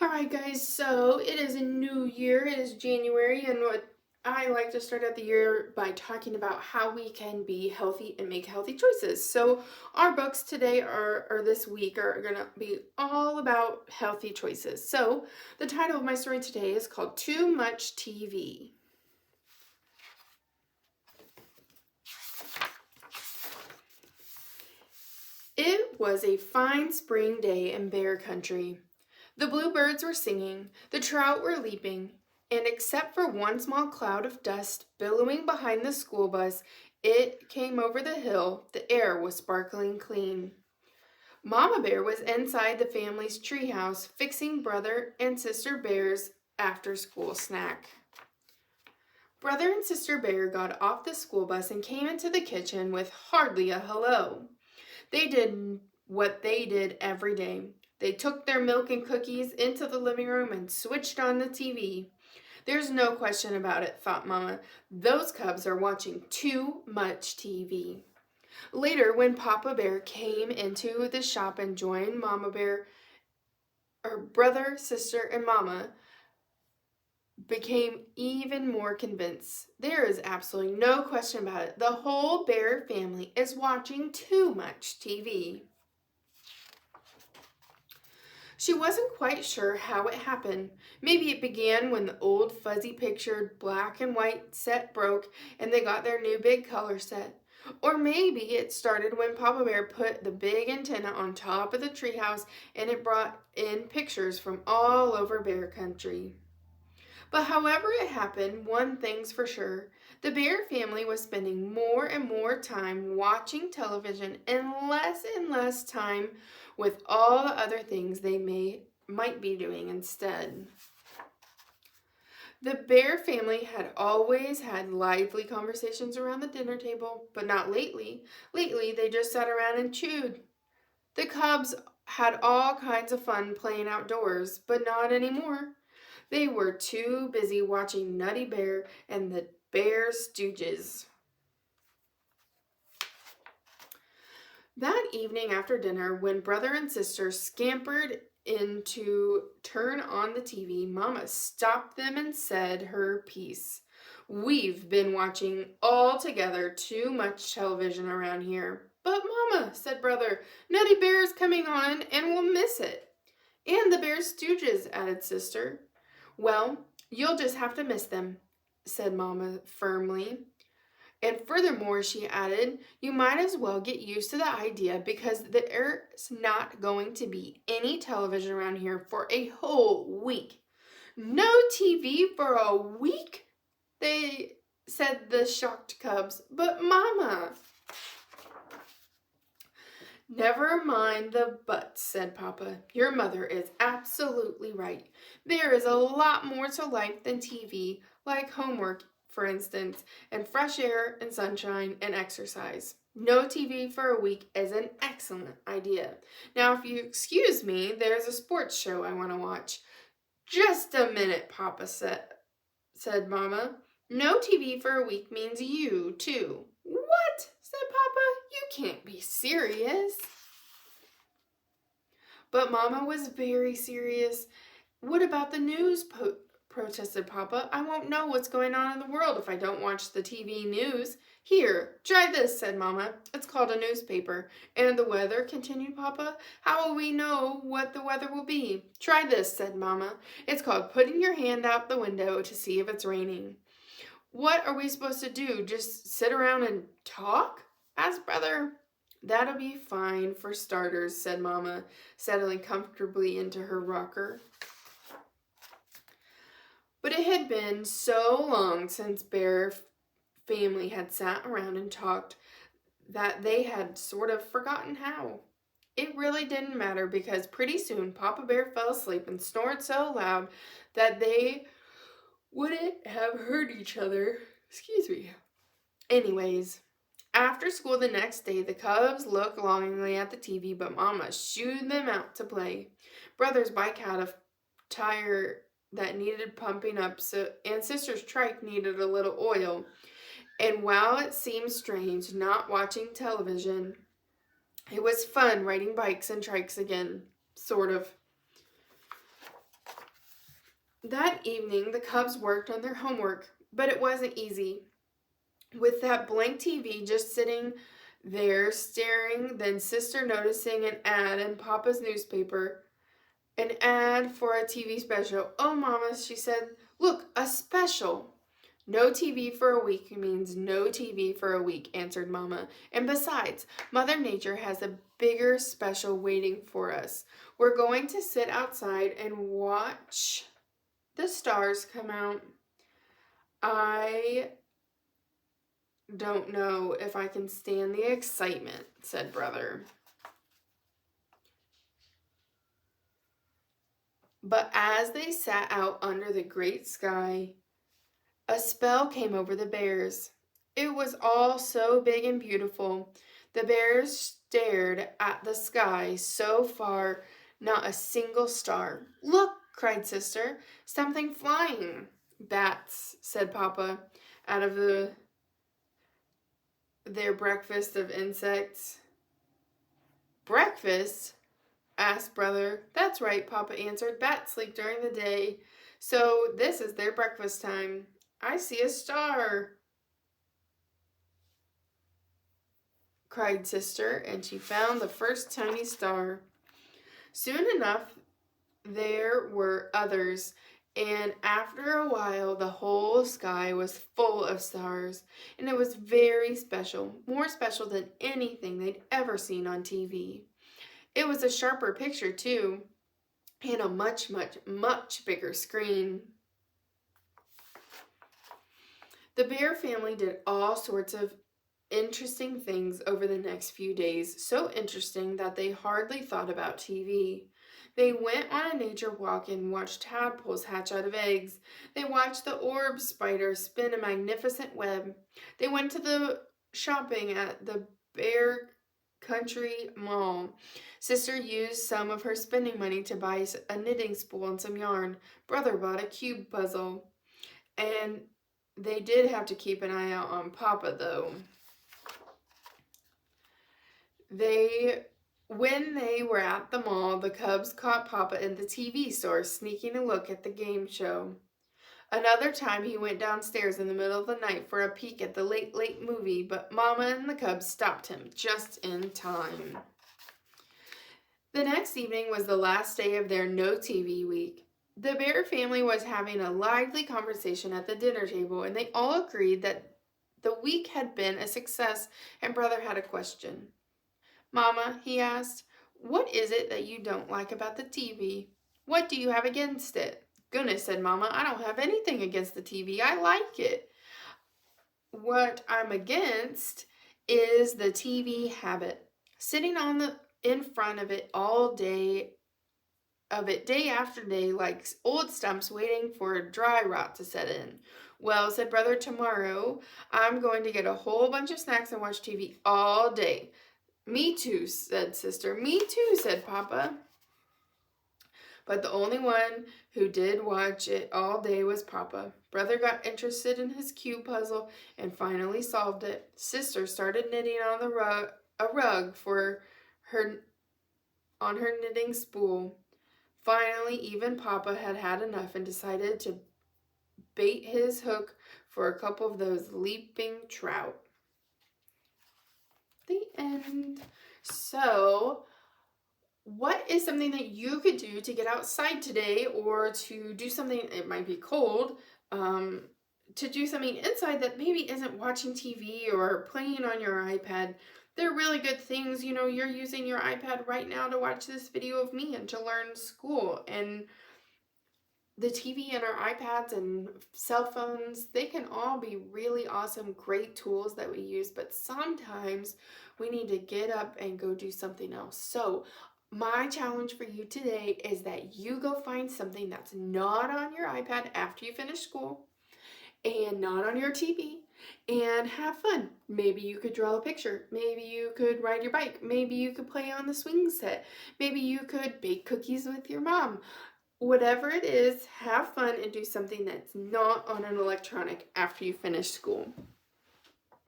Alright guys, so it is a new year, it is January, and what I like to start out the year by talking about how we can be healthy and make healthy choices. So our books today or this week are going to be all about healthy choices. So the title of my story today is called Too Much TV. It was a fine spring day in bear country. The bluebirds were singing, the trout were leaping, and except for one small cloud of dust billowing behind the school bus, it came over the hill, the air was sparkling clean. Mama Bear was inside the family's treehouse fixing Brother and Sister Bear's after-school snack. Brother and Sister Bear got off the school bus and came into the kitchen with hardly a hello. They did what they did every day. They took their milk and cookies into the living room and switched on the TV. There's no question about it, thought Mama. Those cubs are watching too much TV. Later, when Papa Bear came into the shop and joined Mama Bear, her brother, sister, and Mama became even more convinced. There is absolutely no question about it. The whole Bear family is watching too much TV. She wasn't quite sure how it happened. Maybe it began when the old fuzzy pictured black and white set broke and they got their new big color set. Or maybe it started when Papa Bear put the big antenna on top of the treehouse and it brought in pictures from all over Bear Country. But however it happened, one thing's for sure. The Bear family was spending more and more time watching television and less time with all the other things they might be doing instead. The Bear family had always had lively conversations around the dinner table, but not lately. Lately, they just sat around and chewed. The cubs had all kinds of fun playing outdoors, but not anymore. They were too busy watching Nutty Bear and the Bear Stooges. That evening after dinner, when brother and sister scampered in to turn on the TV, Mama stopped them and said her piece. We've been watching altogether too much television around here. But Mama, said brother, Nutty Bear is coming on and we'll miss it. And the Bear Stooges, added sister. Well, you'll just have to miss them, said Mama firmly. And furthermore, she added, you might as well get used to the idea because there's not going to be any television around here for a whole week. No TV for a week? They said the shocked cubs. But Mama. Never mind the buts, said Papa. Your mother is absolutely right. There is a lot more to life than TV, like homework, for instance, and fresh air and sunshine and exercise. No TV for a week is an excellent idea. Now, if you excuse me, there's a sports show I want to watch. Just a minute, Papa said Mama. No TV for a week means you, too. What? Said Papa. You can't be serious. But Mama was very serious. What about the news? Protested Papa. I won't know what's going on in the world if I don't watch the TV news. Here, try this, said Mama. It's called a newspaper. And the weather, continued Papa. How will we know what the weather will be? Try this, said Mama. It's called putting your hand out the window to see if it's raining. What are we supposed to do? Just sit around and talk? Asked Brother. That'll be fine for starters, said Mama, settling comfortably into her rocker. But it had been so long since Bear family had sat around and talked that they had sort of forgotten how. It really didn't matter because pretty soon Papa Bear fell asleep and snored so loud that they wouldn't have heard each other. Excuse me. Anyways, after school the next day, the cubs looked longingly at the TV, but Mama shooed them out to play. Brother's bike had a tire that needed pumping up, and sister's trike needed a little oil. And while it seemed strange not watching television, it was fun riding bikes and trikes again, sort of. That evening, the Cubs worked on their homework, but it wasn't easy. With that blank TV just sitting there staring, then Sister noticing an ad in Papa's newspaper. An ad for a TV special. "Oh, Mama," she said, "look, a special." "No TV for a week means no TV for a week," answered Mama. "And besides, Mother Nature has a bigger special waiting for us. We're going to sit outside and watch the stars come out." "I don't know if I can stand the excitement," said Brother. But as they sat out under the great sky, a spell came over the bears. It was all so big and beautiful. The bears stared at the sky so far, not a single star. "Look," cried Sister, "something flying." "Bats," said Papa, out of their breakfast of insects. "Breakfast?" asked Brother. "That's right," Papa answered. "Bats sleep during the day, so this is their breakfast time." "I see a star," cried Sister, and she found the first tiny star. Soon enough, there were others, and after a while, the whole sky was full of stars, and it was very special, more special than anything they'd ever seen on TV. It was a sharper picture, too, and a much, much, much bigger screen. The bear family did all sorts of interesting things over the next few days, so interesting that they hardly thought about TV. They went on a nature walk and watched tadpoles hatch out of eggs. They watched the orb spider spin a magnificent web. They went to the shopping at the Bear Country Mall. Sister used some of her spending money to buy a knitting spool and some yarn. Brother bought a cube puzzle. And they did have to keep an eye out on Papa, though. When they were at the mall, the Cubs caught Papa in the TV store sneaking a look at the game show. Another time he went downstairs in the middle of the night for a peek at the late, late movie, but Mama and the Cubs stopped him just in time. The next evening was the last day of their no TV week. The Bear family was having a lively conversation at the dinner table, and they all agreed that the week had been a success, and Brother had a question. "Mama," he asked, "what is it that you don't like about the TV? What do you have against it?" "Goodness," said Mama, "I don't have anything against the TV. I like it. What I'm against is the TV habit. Sitting in front of it all day day after day like old stumps waiting for dry rot to set in." "Well," said Brother, "tomorrow I'm going to get a whole bunch of snacks and watch TV all day." "Me too," said Sister. "Me too," said Papa. But the only one who did watch it all day was Papa. Brother got interested in his cube puzzle and finally solved it. Sister started knitting on a rug for her on her knitting spool. Finally, even Papa had had enough and decided to bait his hook for a couple of those leaping trout. The end. So, what is something that you could do to get outside today, or to do something, it might be cold, to do something inside that maybe isn't watching TV or playing on your iPad? They're really good things. You know, you're using your iPad right now to watch this video of me and to learn school. And the TV and our iPads and cell phones, they can all be really awesome, great tools that we use, but sometimes we need to get up and go do something else. So my challenge for you today is that you go find something that's not on your iPad after you finish school and not on your TV, and have fun. Maybe you could draw a picture. Maybe you could ride your bike. Maybe you could play on the swing set. Maybe you could bake cookies with your mom. Whatever it is, have fun and do something that's not on an electronic after you finish school.